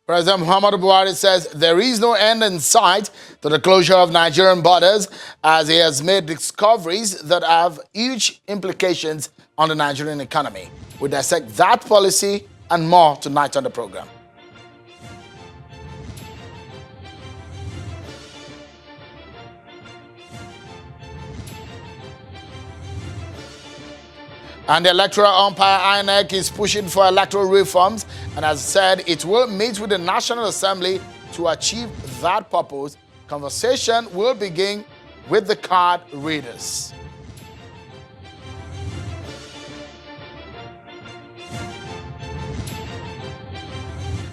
President Muhammadu Buhari says there is no end in sight to the closure of Nigerian borders as he has made discoveries that have huge implications on the Nigerian economy. We dissect that policy and more tonight on the program. And the electoral umpire INEC is pushing for electoral reforms and has said it will meet with the National Assembly to achieve that purpose. Conversation will begin with the card readers.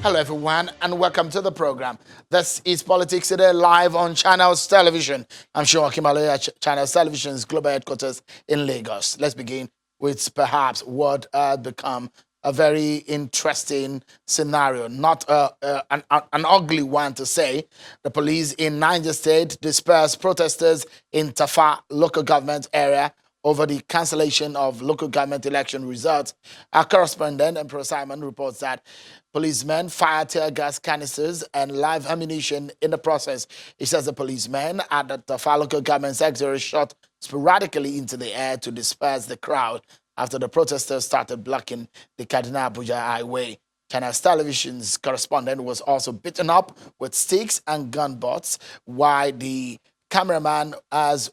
Hello everyone and welcome to the program. This is Politics Today live on Channels Television. I'm sure Kimale at Channels Television's global headquarters in Lagos. Let's begin with perhaps what become a very interesting scenario, not an ugly one to say. The police in Niger State dispersed protesters in Tafa local government area over the cancellation of local government election results. Our correspondent, Emperor Simon, reports that policemen fired tear gas canisters and live ammunition in the process. He says the policemen at the Tafa local government sector shot sporadically into the air to disperse the crowd after the protesters started blocking the Kaduna-Abuja highway. Channels Television's correspondent was also beaten up with sticks and gun butts, while the cameraman was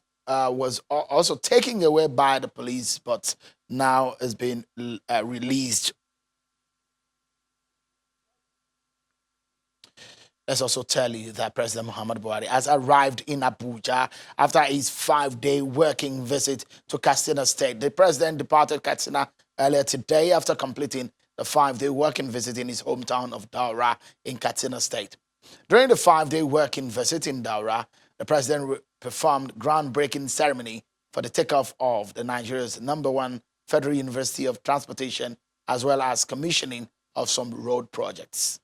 also taken away by the police, but now has been released. Let's also tell you that President Muhammadu Buhari has arrived in Abuja after his 5-day working visit to Katsina State. The president departed Katsina earlier today after completing the 5-day working visit in his hometown of Daura in Katsina State. During the 5-day working visit in Daura, the president performed groundbreaking ceremony for the takeoff of the Nigeria's #1 Federal University of Transportation, as well as commissioning of some road projects.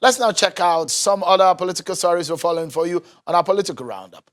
Let's now check out some other political stories we're following for you on our political roundup.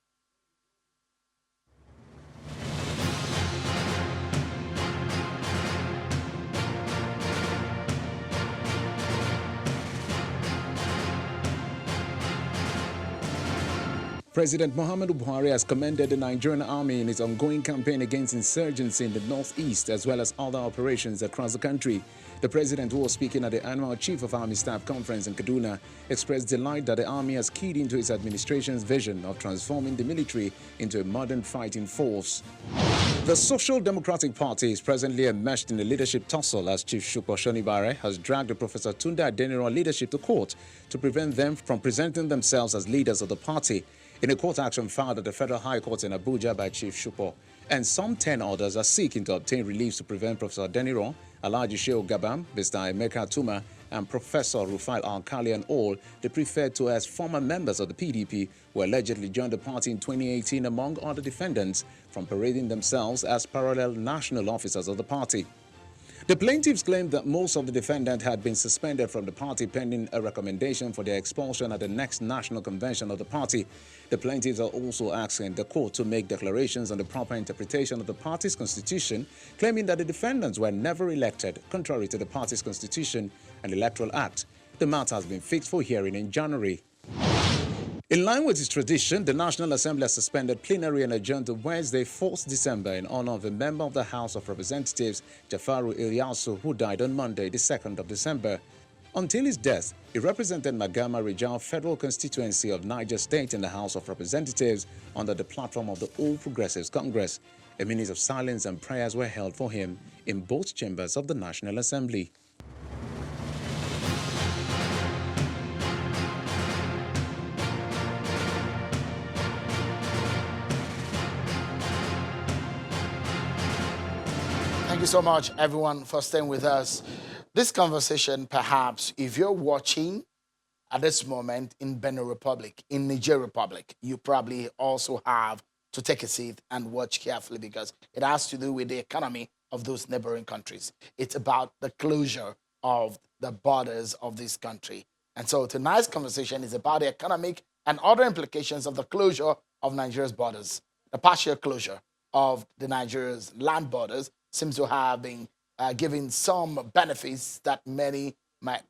President Muhammadu Buhari has commended the Nigerian army in its ongoing campaign against insurgency in the northeast as well as other operations across the country. The president, who was speaking at the annual Chief of Army Staff Conference in Kaduna, expressed delight that the army has keyed into its administration's vision of transforming the military into a modern fighting force. The Social Democratic Party is presently enmeshed in a leadership tussle as Chief Shupo Shonibare has dragged Professor Tunde Adeniran leadership to court to prevent them from presenting themselves as leaders of the party. In a court action filed at the Federal High Court in Abuja by Chief Shupo, and some 10 others are seeking to obtain relief to prevent Professor Adeniran, Alhaji Shehu Gabam, Mr. Emeka Tuma, and Professor Rufail Alkali and all, they referred to as former members of the PDP, who allegedly joined the party in 2018 among other defendants, from parading themselves as parallel national officers of the party. The plaintiffs claimed that most of the defendants had been suspended from the party pending a recommendation for their expulsion at the next national convention of the party. The plaintiffs are also asking the court to make declarations on the proper interpretation of the party's constitution, claiming that the defendants were never elected, contrary to the party's constitution and electoral act. The matter has been fixed for hearing in January. In line with its tradition, the National Assembly has suspended plenary and adjourned to Wednesday, 4th December, in honor of a member of the House of Representatives, Jafaru Ilyasu, who died on Monday, the 2nd of December. Until his death, he represented Magama Rijal Federal Constituency of Niger State in the House of Representatives under the platform of the All Progressives Congress. A minute of silence and prayers were held for him in both chambers of the National Assembly. Thank you so much, everyone, for staying with us. This conversation, perhaps, if you're watching at this moment in Benin Republic, in Niger Republic, you probably also have to take a seat and watch carefully because it has to do with the economy of those neighboring countries. It's about the closure of the borders of this country. And so tonight's conversation is about the economic and other implications of the closure of Nigeria's borders. The partial closure of the Nigeria's land borders seems to have been giving some benefits that many might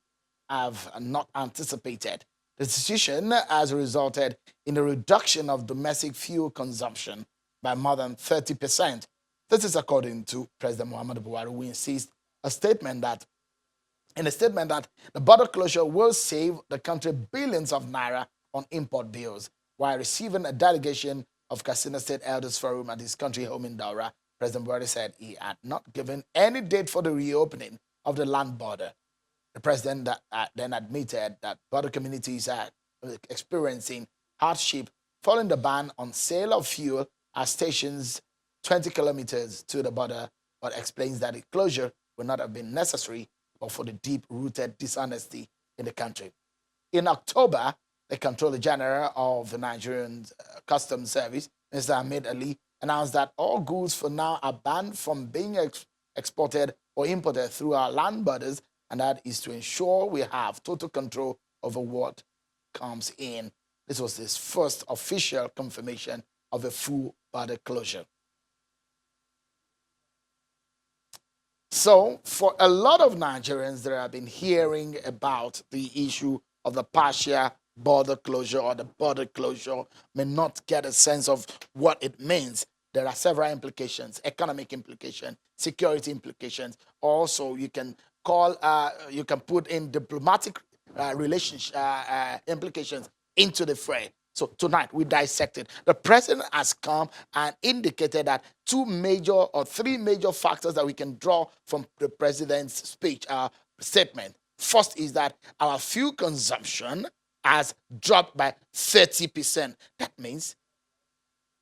have not anticipated. The decision has resulted in a reduction of domestic fuel consumption by more than 30%. This is according to President Muhammadu Buhari, who insists in a statement that the border closure will save the country billions of naira on import bills. While receiving a delegation of Katsina State Elders Forum at his country home in Daura, President Buhari said he had not given any date for the reopening of the land border. The president then admitted that border communities are experiencing hardship following the ban on sale of fuel at stations 20 kilometers to the border, but explains that the closure would not have been necessary but for the deep-rooted dishonesty in the country. In October, the Controller General of the Nigerian Customs Service, Mr. Ahmed Ali, announced that all goods for now are banned from being exported or imported through our land borders, and that is to ensure we have total control over what comes in. This was his first official confirmation of a full border closure. So, for a lot of Nigerians that have been hearing about the issue of the partial border closure or the border closure may not get a sense of what it means. There are several implications: economic implications, security implications. Also, you can put in diplomatic relationship implications into the fray. So tonight we dissected. The president has come and indicated that three major factors that we can draw from the president's speech, statement. First is that our fuel consumption has dropped by 30%. That means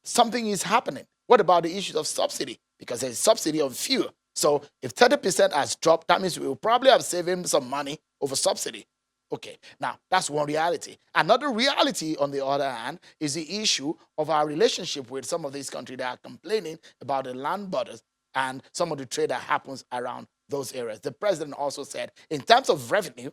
something is happening. What about the issues of subsidy? Because there's subsidy on fuel. So if 30% has dropped, that means we will probably have saved some money over subsidy. Okay, now that's one reality. Another reality, on the other hand, is the issue of our relationship with some of these countries that are complaining about the land borders and some of the trade that happens around those areas. The president also said, in terms of revenue,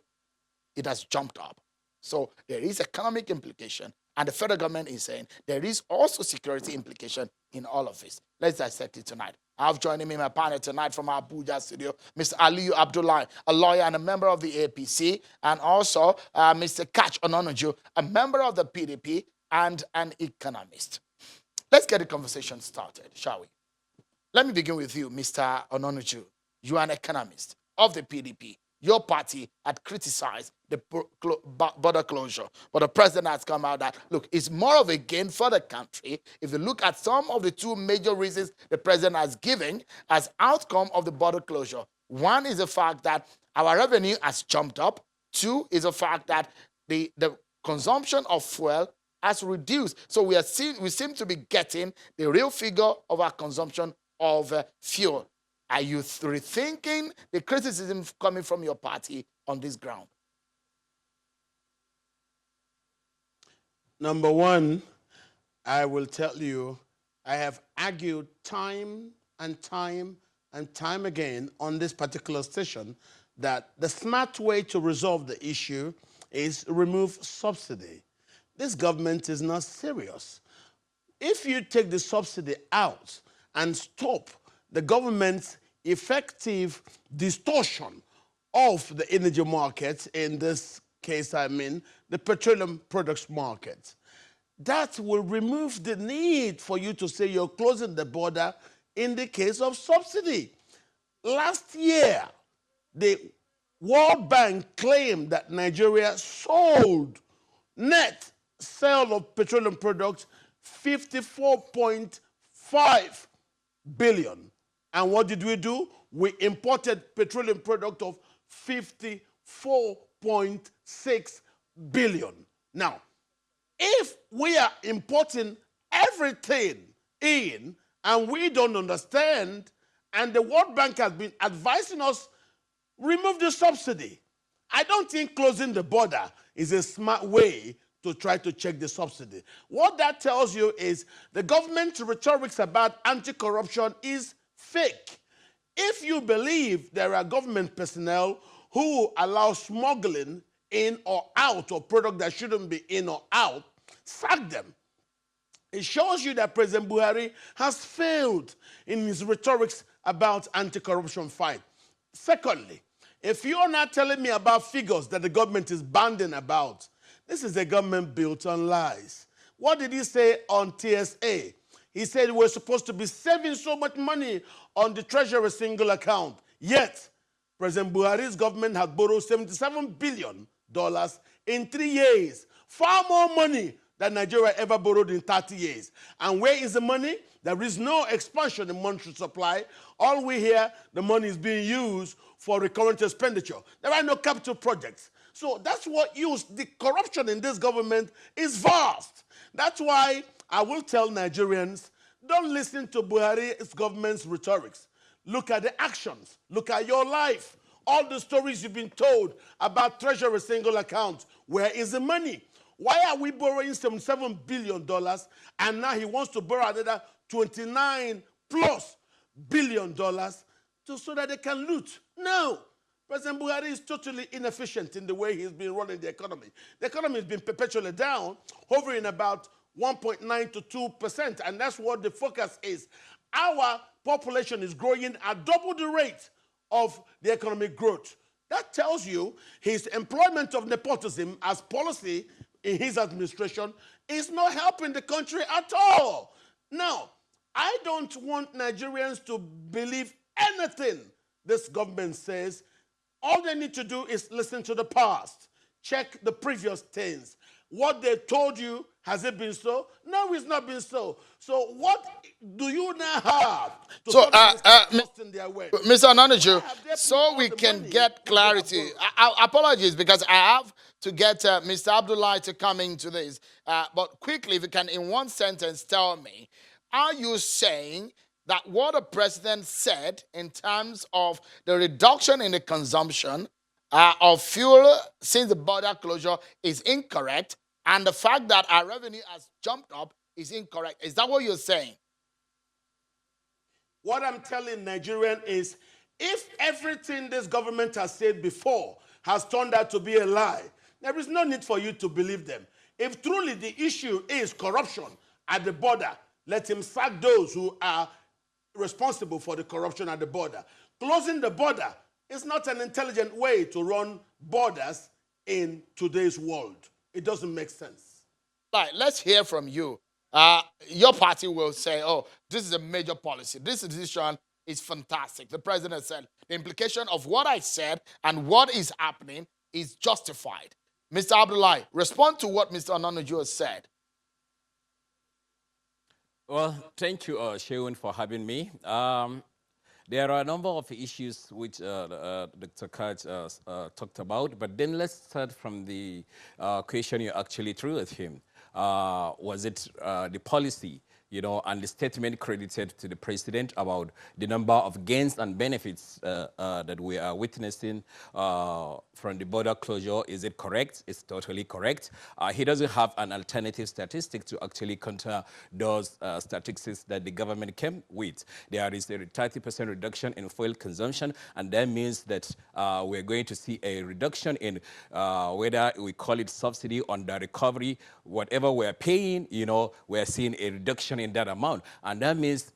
it has jumped up. So there is economic implication, and the federal government is saying there is also security implication in all of this. Let's dissect it tonight. I have joining me in my panel tonight from our Abuja studio, Mr. Aliyu Abdullahi, a lawyer and a member of the APC, and also Mr. Kach Ononuju, a member of the PDP and an economist. Let's get the conversation started, shall we? Let me begin with you, Mr. Ononuju. You are an economist of the PDP. Your party had criticized the border closure, but the president has come out that, look, it's more of a gain for the country. If you look at some of the two major reasons the president has given as outcome of the border closure, one is the fact that our revenue has jumped up. Two is the fact that the consumption of fuel has reduced. So we seem to be getting the real figure of our consumption of fuel. Are you rethinking the criticism coming from your party on this ground? Number one, I will tell you, I have argued time and time and time again on this particular station that the smart way to resolve the issue is remove subsidy. This government is not serious. If you take the subsidy out and stop the government's effective distortion of the energy market, in this case, I mean the petroleum products market, that will remove the need for you to say you're closing the border in the case of subsidy. Last year, the World Bank claimed that Nigeria sold net sale of petroleum products 54.5 billion. And what did we do? We imported petroleum product of 54.6 billion. Now, if we are importing everything in and we don't understand, and the World Bank has been advising us, remove the subsidy. I don't think closing the border is a smart way to try to check the subsidy. What that tells you is the government's rhetoric about anti-corruption is fake. If you believe there are government personnel who allow smuggling in or out of product that shouldn't be in or out, sack them. It shows you that President Buhari has failed in his rhetorics about anti-corruption fight. Secondly, if you're not telling me about figures that the government is banding about, this is a government built on lies. What did he say on TSA? He said we're supposed to be saving so much money on the Treasury single account. Yet, President Buhari's government had borrowed $77 billion in 3 years. Far more money than Nigeria ever borrowed in 30 years. And where is the money? There is no expansion in monetary supply. All we hear, the money is being used for recurrent expenditure. There are no capital projects. So that's what the corruption in this government is vast. That's why I will tell Nigerians, don't listen to Buhari's government's rhetorics. Look at the actions. Look at your life. All the stories you've been told about Treasury single accounts. Where is the money? Why are we borrowing $77 billion and now he wants to borrow another $29+ billion so that they can loot? No. President Buhari is totally inefficient in the way he's been running the economy. The economy has been perpetually down, hovering about 1.9 to 2%, and that's what the focus is. Our population is growing at double the rate of the economic growth. That tells you his employment of nepotism as policy in his administration is not helping the country at all. Now, I don't want Nigerians to believe anything this government says. All they need to do is listen to the past. Check the previous things. What they told you, has it been so? No, it's not been so. So what do you now have to trusting their way? Mr. Ananiju, so we can get clarity. Apologies, because I have to get Mr. Abdullahi to come into this. But quickly, if you can, in one sentence, tell me, are you saying that what the president said in terms of the reduction in the consumption of fuel since the border closure is incorrect, and the fact that our revenue has jumped up is incorrect? Is that what you're saying? What I'm telling Nigerians is, if everything this government has said before has turned out to be a lie, there is no need for you to believe them. If truly the issue is corruption at the border, let him sack those who are responsible for the corruption at the border. Closing the border is not an intelligent way to run borders in today's world. It doesn't make sense. Right, let's hear from you. Your party will say, oh, this is a major policy. This decision is fantastic. The president said the implication of what I said and what is happening is justified. Mr. Abdullahi, respond to what Mr. Ananiju has said. Well, thank you, Shewan, for having me. There are a number of issues which Dr. Kaj talked about, but then let's start from the question you actually threw at him. Was it the policy, and the statement credited to the president about the number of gains and benefits that we are witnessing from the border closure? Is it correct? It's totally correct. He doesn't have an alternative statistic to actually counter those statistics that the government came with. There is a 30% reduction in fuel consumption, and that means that we're going to see a reduction in whether we call it subsidy on the recovery, whatever we're paying, we're seeing a reduction in that amount. And that means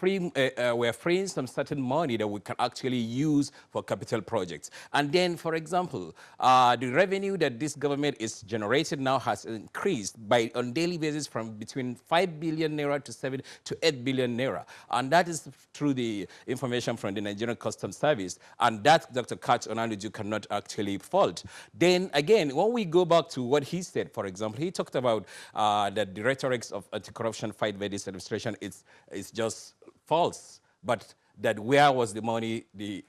we're freeing some certain money that we can actually use for capital projects. And then, for example, the revenue that this government is generating now has increased on daily basis from between 5 billion naira to 7 to 8 billion naira. And that is through the information from the Nigerian Customs Service. And that Dr. Kaj Onanuju cannot actually fault. Then again, when we go back to what he said, for example, he talked about that the rhetorics of anti-corruption fight by this administration is just false, but that where was the money the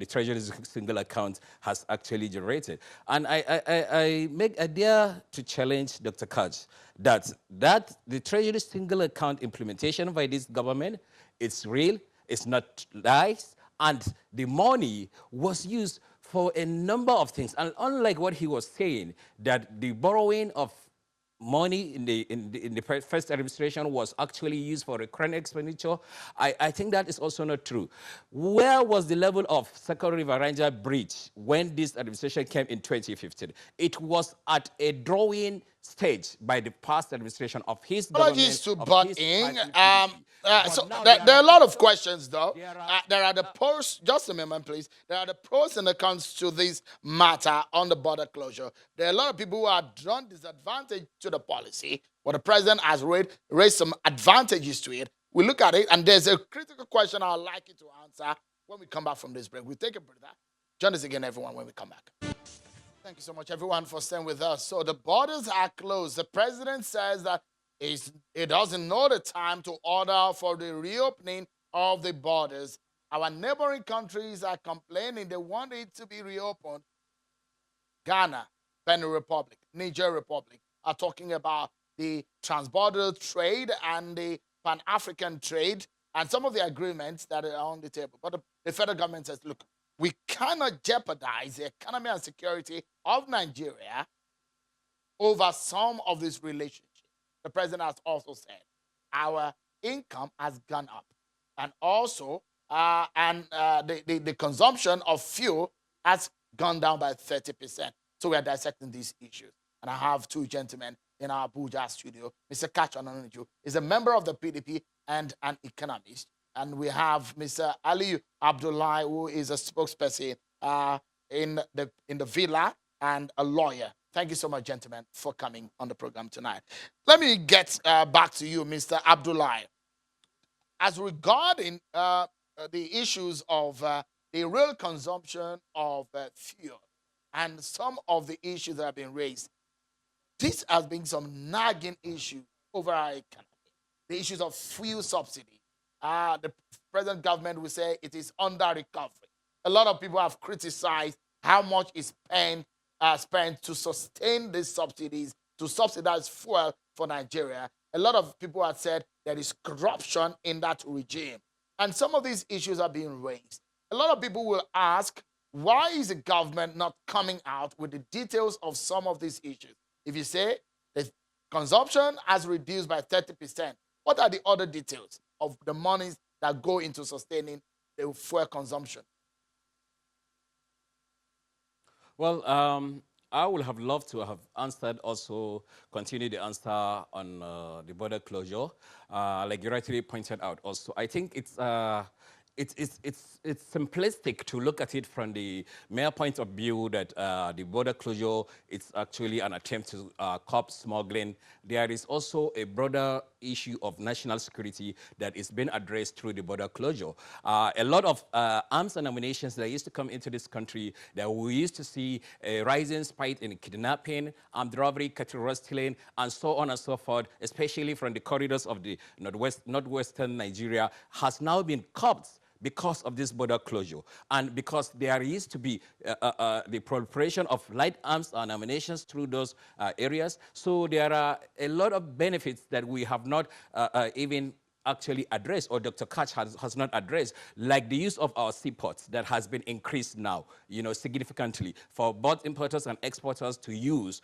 Treasury single account has actually generated. And I dare to challenge Dr. Kaj that the Treasury single account implementation by this government, it's real, it's not lies, and the money was used for a number of things. And unlike what he was saying, that the borrowing of money in the first administration was actually used for recurrent expenditure, I think that is also not true. Where was the level of Second River Ranger Bridge when this administration came in 2015? It was at a drawing stage by the past administration of his Apologies government, to of butt his in. party PDP. So But now there are a lot of people- questions, though. there are There are the pros. Just a moment, please. There are the pros and the cons to this matter on the border closure. There are a lot of people who are drawn disadvantage to the policy, but the president has raised some advantages to it. We look at it, and there's a critical question I'd like you to answer when we come back from this break. We take a breather. Join us again, everyone, when we come back. Thank you so much, everyone, for staying with us. So the borders are closed. The president says that he doesn't know the time to order for the reopening of the borders. Our neighboring countries are complaining. They want it to be reopened. Ghana, Benin Republic, Niger Republic are talking about the transborder trade and the Pan-African trade and some of the agreements that are on the table. But the federal government says, look, we cannot jeopardize the economy and security of Nigeria over some of this relationship. The president has also said our income has gone up, and also the consumption of fuel has gone down by 30%. So we are dissecting these issues. And I have two gentlemen in our Abuja studio. Mr. Kacho Anoniju is a member of the PDP and an economist. And we have Mr. Ali Abdullah, who is a spokesperson in the villa and a lawyer. Thank you so much, gentlemen, for coming on the program tonight. Let me get back to you, Mr. Abdullah. As regarding the issues of the real consumption of fuel and some of the issues that have been raised, this has been some nagging issue over our economy. The issues of fuel subsidy. The present government will say it is under recovery. A lot of people have criticized how much is spent to sustain these subsidies, to subsidize fuel for Nigeria. A lot of people have said there is corruption in that regime. And some of these issues are being raised. A lot of people will ask, why is the government not coming out with the details of some of these issues? If you say the consumption has reduced by 30%, what are the other details of the monies that go into sustaining the fuel consumption? Well, I would have loved to have answered also, continue the answer on the border closure. Like you rightly pointed out also, I think it's simplistic to look at it from the mere point of view that the border closure is actually an attempt to curb smuggling. There is also a broader issue of national security that is being addressed through the border closure. A lot of arms and ammunition that used to come into this country, that we used to see a rising spike in kidnapping, armed robbery, cattle rustling, and so on and so forth, especially from the corridors of the northwestern Nigeria, has now been curbed because of this border closure, and because there used to be the proliferation of light arms and ammunition through those areas. So there are a lot of benefits that we have not even actually addressed, or Dr. Kach has not addressed, like the use of our seaports that has been increased now, significantly for both importers and exporters to use,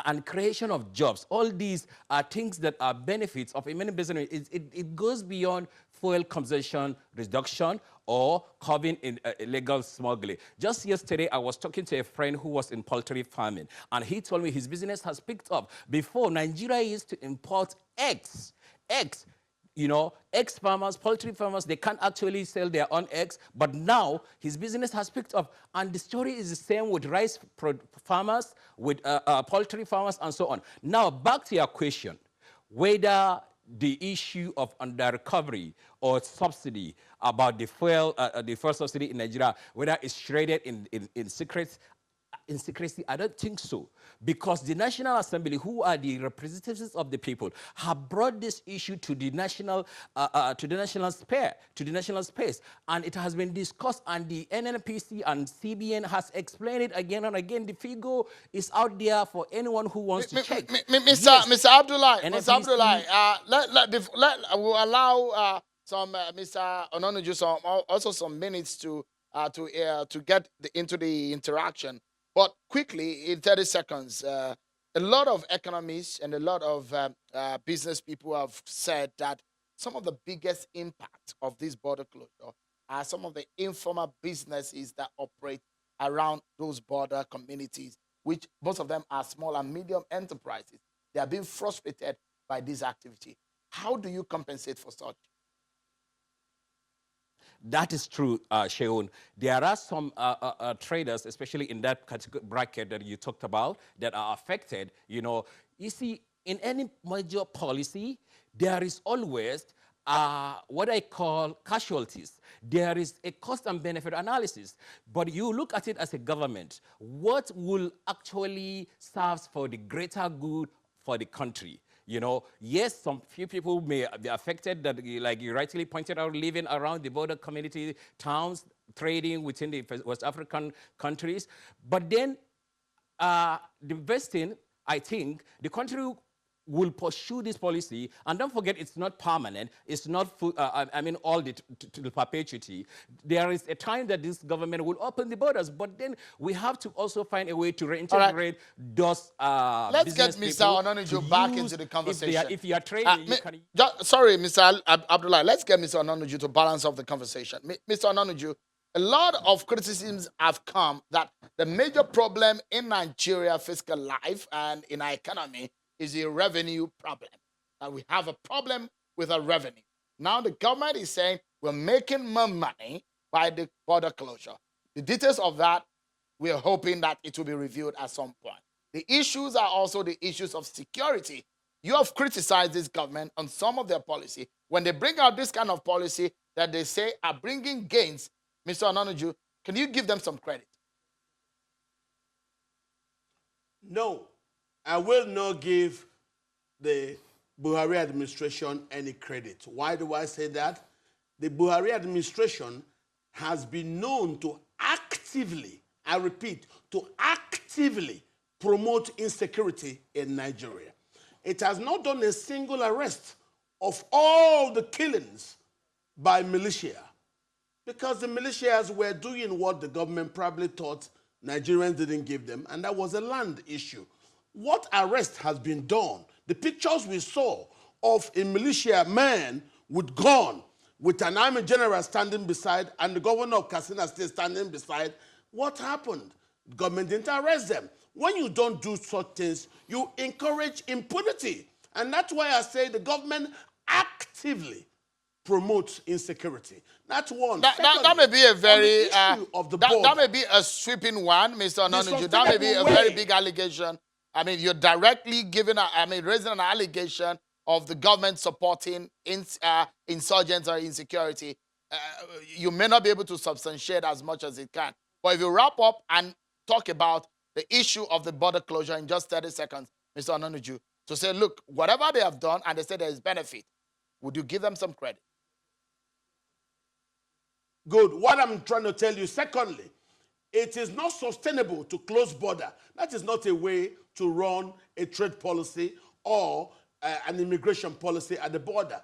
and creation of jobs. All these are things that are benefits of a many business. It goes beyond fuel consumption reduction or curbing in illegal smuggling. Just yesterday, I was talking to a friend who was in poultry farming, and he told me his business has picked up. Before, Nigeria used to import eggs. Egg farmers, poultry farmers, they can't actually sell their own eggs, but now his business has picked up. And the story is the same with rice farmers, with poultry farmers, and so on. Now, back to your question, whether the issue of under recovery or subsidy about the fuel subsidy in Nigeria, whether it's shredded in secret, in secrecy, I don't think so. Because the National Assembly, who are the representatives of the people, have brought this issue to the national space, and it has been discussed, and the NNPC and CBN has explained it again and again. The figure is out there for anyone who wants to check. Mr. Abdullah, we'll allow Mr. Ononuju also some minutes to get into the interaction. But quickly, in 30 seconds, a lot of economists and a lot of business people have said that some of the biggest impact of this border closure are some of the informal businesses that operate around those border communities. which most of them are small and medium enterprises. They are being frustrated by this activity. How do you compensate for such? That is true, Sheon. There are some traders, especially in that bracket that you talked about, that are affected. You see, in any major policy, there is always what I call casualties. There is a cost and benefit analysis. But you look at it as a government, what will actually serve for the greater good for the country? Yes, some few people may be affected that, like you rightly pointed out, living around the border community towns, trading within the West African countries. But then the best thing, I think, the country will pursue this policy, and don't forget, it's not permanent. It's not full, all to the perpetuity. There is a time that this government will open the borders, but then we have to also find a way to reintegrate those Let's get Mr. Onanuju back into the conversation. If you are trading, you can... Sorry, Mr. Abdullah. Let's get Mr. Onanuju to balance off the conversation. Mr. Onanuju, a lot of criticisms have come that the major problem in Nigeria fiscal life and in our economy is a revenue problem. And we have a problem with our revenue. Now the government is saying we're making more money by the border closure. The details of that, we're hoping that it will be reviewed at some point. The issues are also the issues of security. You have criticized this government on some of their policy. When they bring out this kind of policy that they say are bringing gains, Mr. Onanuju, can you give them some credit? No, I will not give the Buhari administration any credit. Why do I say that? The Buhari administration has been known to actively, I repeat, to actively promote insecurity in Nigeria. It has not done a single arrest of all the killings by militia, because the militias were doing what the government probably thought Nigerians didn't give them, and that was a land issue. What arrest has been done? The pictures we saw of a militia man with gun, with an army general standing beside, and the governor of Katsina State standing beside, what happened? The government didn't arrest them. When you don't do such things, you encourage impunity. And that's why I say the government actively promotes insecurity. That's one. That may be a very that may be a sweeping one, Mr. Onanuju. That may be a very big allegation. I mean, you're directly raising an allegation of the government supporting insurgents or insecurity. You may not be able to substantiate as much as it can. But if you wrap up and talk about the issue of the border closure in just 30 seconds, Mr. Onanuju, to say, look, whatever they have done and they say there is benefit, would you give them some credit? Good. What I'm trying to tell you, secondly, it is not sustainable to close border. That is not a way to run a trade policy or an immigration policy at the border.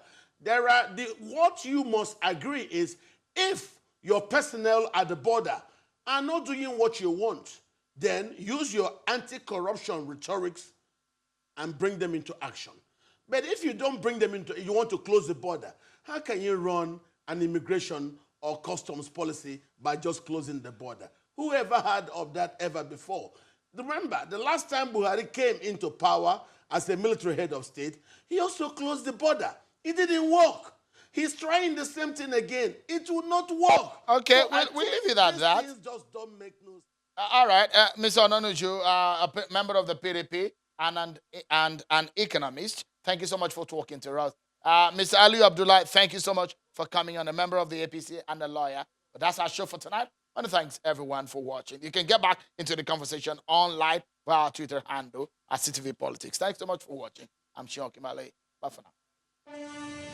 What you must agree is, if your personnel at the border are not doing what you want, then use your anti-corruption rhetorics and bring them into action. But if you don't bring them into, you want to close the border, how can you run an immigration or customs policy by just closing the border? Who ever heard of that ever before? Remember, the last time Buhari came into power as a military head of state, he also closed the border. It didn't work. He's trying the same thing again. It will not work. Okay, we'll leave it at that. Things just don't make no sense. All right, Mr. Onanuju, a member of the PDP and an economist, thank you so much for talking to us. Mr. Ali Abdullah, thank you so much for coming on, a member of the APC and a lawyer. But that's our show for tonight. I want to thank everyone for watching. You can get back into the conversation online via our Twitter handle at CTV Politics. Thanks so much for watching. I'm Sean Kimale. Bye for now.